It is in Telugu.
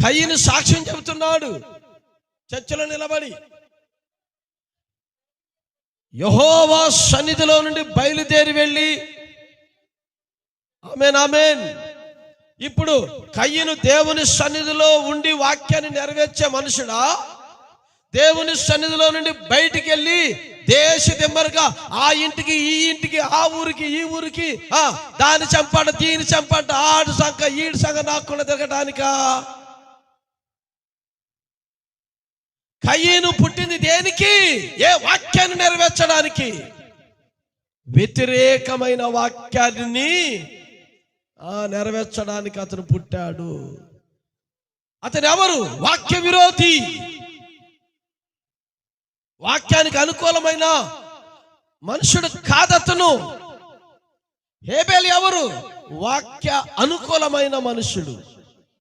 కయీను సాక్ష్యం చెబుతున్నాడు చర్చిలో నిలబడి. యెహోవా సన్నిధిలో నుండి బయలుదేరి వెళ్ళి, ఆమేన్ ఆమేన్. ఇప్పుడు కయీను దేవుని సన్నిధిలో ఉండి వాక్యాన్ని నెరవేర్చే మనుషుడా, దేవుని సన్నిధిలో నుండి బయటికి వెళ్ళి దేశ దిమ్మరుగా ఆ ఇంటికి ఈ ఇంటికి ఆ ఊరికి ఈ ఊరికి దాని చంపాట దీని చంపాట ఆడు సంఖ ఈడు సంఖ నాకుండా తిరగటానికా? కయీను పుట్టింది దేనికి? ఏ వాక్యాన్ని నెరవేర్చడానికి. వ్యతిరేకమైన వాక్యాన్ని నెరవేర్చడానికి అతను పుట్టాడు. అతను ఎవరు? వాక్య విరోధి. వాక్యానికి అనుకూలమైన మనుషుడు కాదతను. హేబేలు ఎవరు? వాక్య అనుకూలమైన మనుషుడు.